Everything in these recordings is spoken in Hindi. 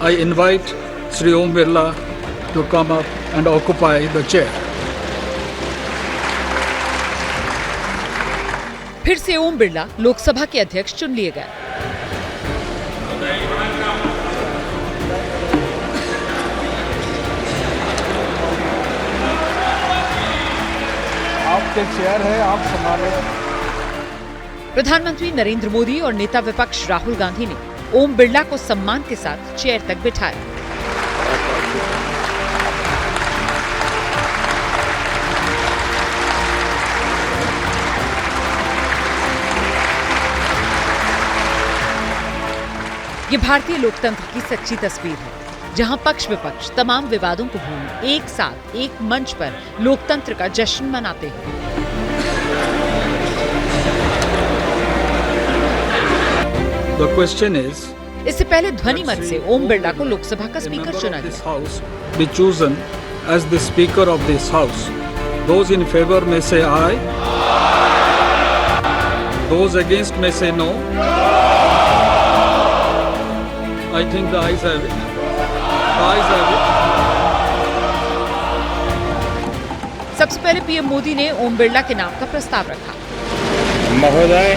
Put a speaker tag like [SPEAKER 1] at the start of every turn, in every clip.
[SPEAKER 1] I invite Shri Om Birla to come up and occupy the chair.
[SPEAKER 2] फिर से ओम बिरला लोकसभा के अध्यक्ष चुन लिए गए।
[SPEAKER 1] आपके चेयर है, आप संभालें।
[SPEAKER 2] प्रधानमंत्री नरेंद्र मोदी और नेता विपक्ष राहुल गांधी ने ओम बिरला को सम्मान के साथ चेयर तक बिठाया। ये भारतीय लोकतंत्र की सच्ची तस्वीर है, जहां पक्ष विपक्ष तमाम विवादों को भूल एक साथ एक मंच पर लोकतंत्र का जश्न मनाते हैं।
[SPEAKER 1] The question is,
[SPEAKER 2] इससे पहले ध्वनि मत से ओम बिरला को लोकसभा का स्पीकर चुना गया।
[SPEAKER 1] Be chosen as the speaker of this house. Those in favor may say aye. Those against may say no. I think the ayes have it. The ayes have it.
[SPEAKER 2] सबसे पहले पीएम मोदी ने ओम बिरला के नाम का प्रस्ताव रखा।
[SPEAKER 3] महोदय,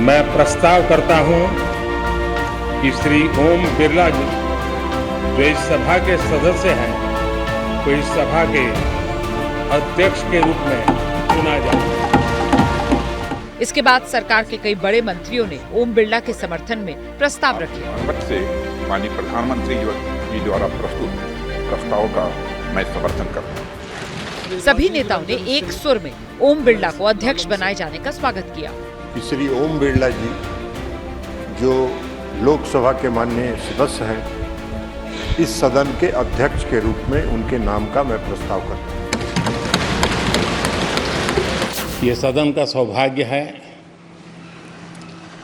[SPEAKER 3] मैं प्रस्ताव करता हूं कि श्री ओम बिरला जी जो इस सभा के सदस्य हैं, को इस सभा के अध्यक्ष के रूप में चुना जाए।
[SPEAKER 2] इसके बाद सरकार के कई बड़े मंत्रियों ने ओम बिरला के समर्थन में प्रस्ताव रखे।
[SPEAKER 4] पक्ष से माननीय प्रधानमंत्री जी द्वारा प्रस्तुत प्रस्ताव का मैं समर्थन करता हूँ।
[SPEAKER 2] सभी नेताओं ने एक सुर में ओम बिरला को अध्यक्ष बनाए जाने का स्वागत किया।
[SPEAKER 5] श्री ओम बिरला जी जो लोकसभा के माननीय सदस्य हैं, इस सदन के अध्यक्ष के रूप में उनके नाम का मैं प्रस्ताव करता हूँ।
[SPEAKER 3] ये सदन का सौभाग्य है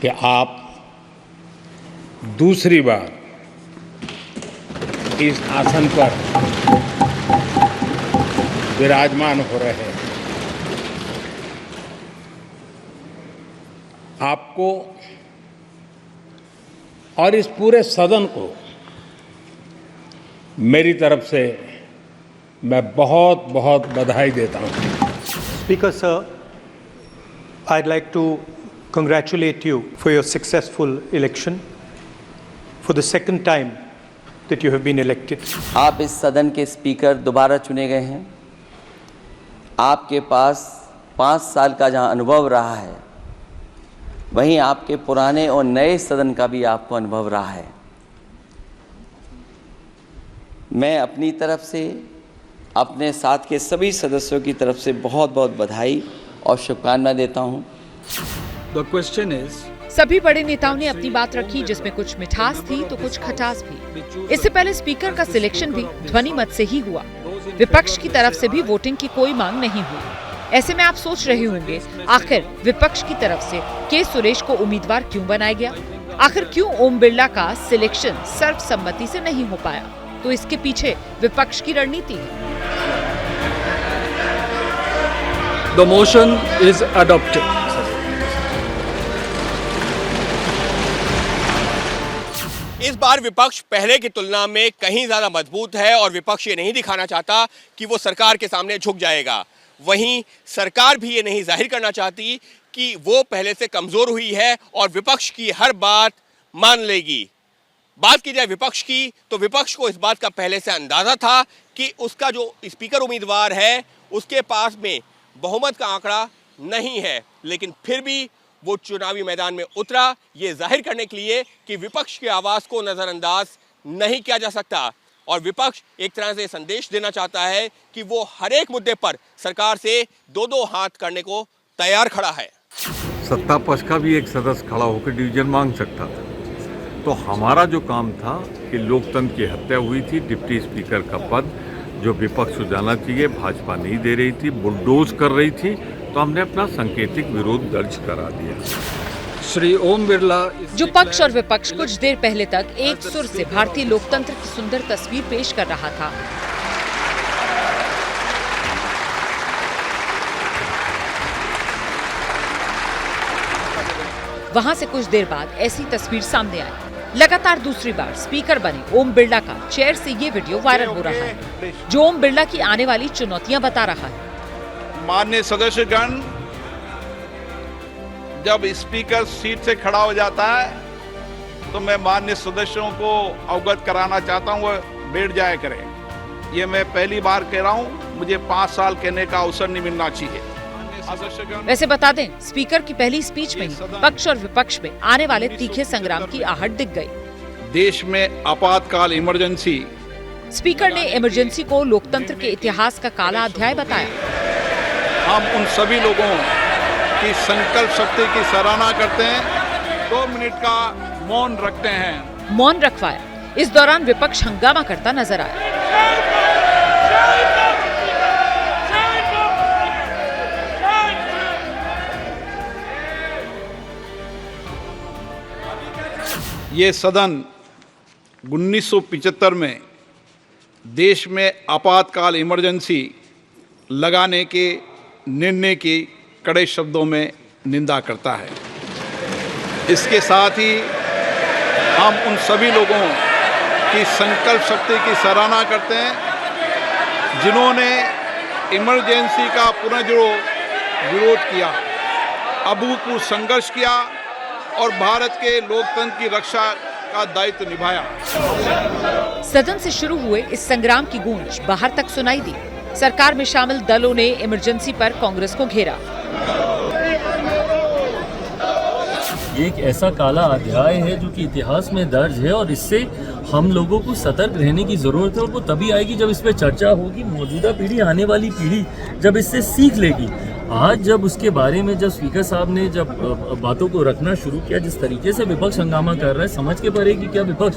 [SPEAKER 3] कि आप दूसरी बार इस आसन पर विराजमान हो रहे हैं। आपको और इस पूरे सदन को मेरी तरफ से मैं बहुत बहुत बधाई देता हूं।
[SPEAKER 6] Speaker sir, I'd like to congratulate you for your successful election for the second time that you have been elected.
[SPEAKER 7] आप इस सदन के स्पीकर दोबारा चुने गए हैं। आपके पास 5 साल का जहां अनुभव रहा है, वहीं आपके पुराने और नए सदन का भी आपको अनुभव रहा है। मैं अपनी तरफ से, अपने साथ के सभी सदस्यों की तरफ से बहुत बहुत बधाई और शुभकामनाएं देता हूं।
[SPEAKER 1] The question is,
[SPEAKER 2] सभी बड़े नेताओं ने अपनी बात रखी, जिसमें कुछ मिठास थी तो कुछ खटास भी। इससे पहले स्पीकर का सिलेक्शन भी ध्वनि मत से ही हुआ। विपक्ष की तरफ से भी वोटिंग की कोई मांग नहीं हुई। ऐसे में आप सोच रहे होंगे, आखिर विपक्ष की तरफ से के सुरेश को उम्मीदवार क्यों बनाया गया? आखिर क्यों ओम बिरला का सिलेक्शन सर्वसम्मति से नहीं हो पाया? तो इसके पीछे विपक्ष की रणनीति है।
[SPEAKER 1] the motion is adopted.
[SPEAKER 8] इस बार विपक्ष पहले की तुलना में कहीं ज्यादा मजबूत है और विपक्ष ये नहीं दिखाना चाहता कि वो सरकार के सामने झुक जाएगा। वहीं सरकार भी ये नहीं जाहिर करना चाहती कि वो पहले से कमजोर हुई है और विपक्ष की हर बात मान लेगी। बात की जाए विपक्ष की, तो विपक्ष को इस बात का पहले से अंदाजा था कि उसका जो स्पीकर उम्मीदवार है, उसके पास में बहुमत का आंकड़ा नहीं है, लेकिन फिर भी वो चुनावी मैदान में उतरा, ये जाहिर करने के लिए कि विपक्ष की आवाज को नजरअंदाज नहीं किया जा सकता। और विपक्ष एक तरह से संदेश देना चाहता है कि वो हर एक मुद्दे पर सरकार से दो हाथ करने को तैयार खड़ा है।
[SPEAKER 9] सत्ता पक्ष का भी एक सदस्य खड़ा होकर डिवीजन मांग सकता था। तो हमारा जो काम था कि लोकतंत्र की हत्या हुई थी, डिप्टी स्पीकर का पद जो विपक्ष को जाना चाहिए, भाजपा नहीं दे रही थी, बुलडोज कर रही थी, तो हमने अपना सांकेतिक विरोध दर्ज करा दिया।
[SPEAKER 1] श्री ओम बिरला
[SPEAKER 2] जो पक्ष और विपक्ष कुछ देर पहले तक एक सुर से भारतीय लोकतंत्र की सुंदर तस्वीर पेश कर रहा था, वहां से कुछ देर बाद ऐसी तस्वीर सामने आई। लगातार दूसरी बार स्पीकर बने ओम बिरला का चेयर से ये वीडियो वायरल हो रहा है, जो ओम बिरला की आने वाली चुनौतियां बता रहा है।
[SPEAKER 4] माननीय सदस्यगण, जब स्पीकर सीट से खड़ा हो जाता है तो मैं माननीय सदस्यों को अवगत कराना चाहता हूं, वह बैठ जाया करें। ये मैं पहली बार कह रहा हूं, मुझे 5 साल कहने का अवसर नहीं मिलना चाहिए।
[SPEAKER 2] वैसे बता दें, स्पीकर की पहली स्पीच में ही पक्ष और विपक्ष में आने वाले तीखे संग्राम की आहट दिख गई।
[SPEAKER 4] देश में आपातकाल इमरजेंसी।
[SPEAKER 2] स्पीकर ने इमरजेंसी को लोकतंत्र के इतिहास का काला अध्याय बताया।
[SPEAKER 4] हम उन सभी लोगों की संकल्प शक्ति की सराहना करते हैं। 2 मिनट का मौन रखते हैं।
[SPEAKER 2] मौन रखवाया। इस दौरान विपक्ष हंगामा करता नजर आया।
[SPEAKER 4] ये सदन 1975 में देश में आपातकाल इमरजेंसी लगाने के निर्णय की कड़े शब्दों में निंदा करता है। इसके साथ ही हम उन सभी लोगों की संकल्प शक्ति की सराहना करते हैं जिन्होंने इमरजेंसी का पुनर्विरोध विरोध किया, अभूतपूर्व संघर्ष किया और भारत के लोकतंत्र की रक्षा का दायित्व निभाया।
[SPEAKER 2] सदन से शुरू हुए इस संग्राम की गूंज बाहर तक सुनाई दी। सरकार में शामिल दलों ने इमरजेंसी पर कांग्रेस को घेरा।
[SPEAKER 10] ये एक ऐसा काला अध्याय है जो कि इतिहास में दर्ज है और इससे हम लोगों को सतर्क रहने की जरूरत है और वो तभी आएगी जब इस पे चर्चा होगी। मौजूदा पीढ़ी, आने वाली पीढ़ी जब इससे सीख लेगी। आज जब उसके बारे में जब स्पीकर साहब ने जब बातों को रखना शुरू किया, जिस तरीके से विपक्ष हंगामा कर रहा है, समझ के परे कि क्या विपक्ष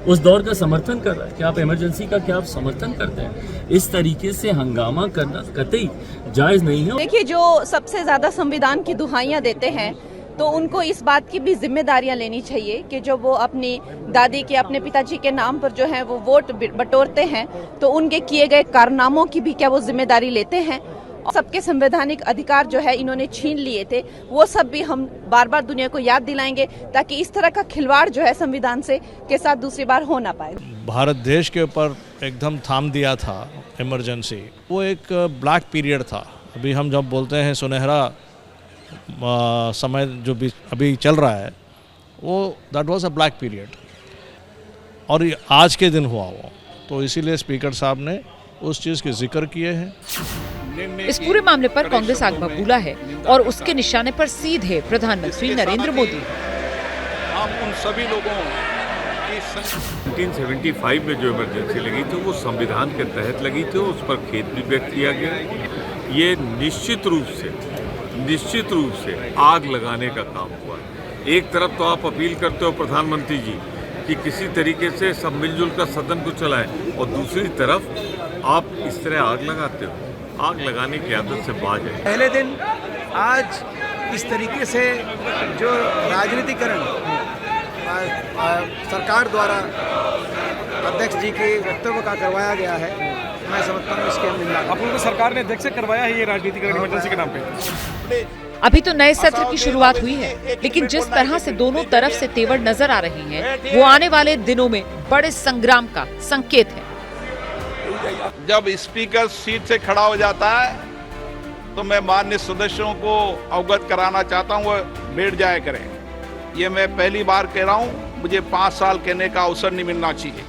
[SPEAKER 10] उस दौर का समर्थन कर रहा है, क्या आप इमरजेंसी का क्या आप समर्थन करते हैं? इस तरीके से हंगामा करना कतई जायज नहीं है।
[SPEAKER 11] देखिए, जो सबसे ज्यादा संविधान की दुहाइयां देते हैं तो उनको इस बात की भी जिम्मेदारियां लेनी चाहिए कि जो वो अपनी दादी के, अपने पिताजी के नाम पर जो है वो वोट बटोरते हैं तो उनके किए गए कारनामों की भी क्या वो जिम्मेदारी लेते हैं? सबके संवैधानिक अधिकार जो है इन्होंने छीन लिए थे, वो सब भी हम बार बार दुनिया को याद दिलाएंगे ताकि इस तरह का खिलवाड़ जो है संविधान से के साथ दूसरी बार हो ना पाए।
[SPEAKER 12] भारत देश के ऊपर एकदम थाम दिया था इमरजेंसी, वो एक ब्लैक पीरियड था। अभी हम जब बोलते हैं सुनहरा समय जो भी अभी चल रहा है, वो that was a black period और ये आज के दिन हुआ वो, तो इसीलिए स्पीकर साहब ने उस चीज़ के जिक्र किए हैं।
[SPEAKER 2] इस पूरे मामले पर कांग्रेस आग बबूला है और उसके निशाने पर सीधे प्रधानमंत्री नरेंद्र मोदी।
[SPEAKER 4] हम उन सभी लोगों की
[SPEAKER 9] 1975 में जो इमरजेंसी लगी थी वो संविधान के तहत लगी थी, उस पर खेद भी व्यक्त किया गया। ये निश्चित रूप से आग लगाने का काम हुआ। एक तरफ तो आप अपील करते हो प्रधानमंत्री जी कि किसी तरीके से सब मिलजुल कर सदन को चलाएं और दूसरी तरफ आप इस तरह आग लगाते हो। आग लगाने की आदत से बाज है।
[SPEAKER 13] पहले दिन आज इस तरीके से जो राजनीतिकरण सरकार द्वारा अध्यक्ष जी के वक्तव्य का करवाया गया है, मैं समझता हूँ इसके निंदा। आप लोगों को सरकार ने अध्यक्ष से करवाया है ये राजनीतिकरण इमरजेंसी के नाम पे।
[SPEAKER 2] अभी तो नए सत्र की शुरुआत हुई है, लेकिन जिस तरह से दोनों तरफ से तेवर नजर आ रही हैं, वो आने वाले दिनों में बड़े संग्राम का संकेत है।
[SPEAKER 4] जब स्पीकर सीट से खड़ा हो जाता है तो मैं माननीय सदस्यों को अवगत कराना चाहता हूं, वह बैठ जाया करें। ये मैं पहली बार कह रहा हूं, मुझे 5 साल कहने का अवसर नहीं मिलना चाहिए।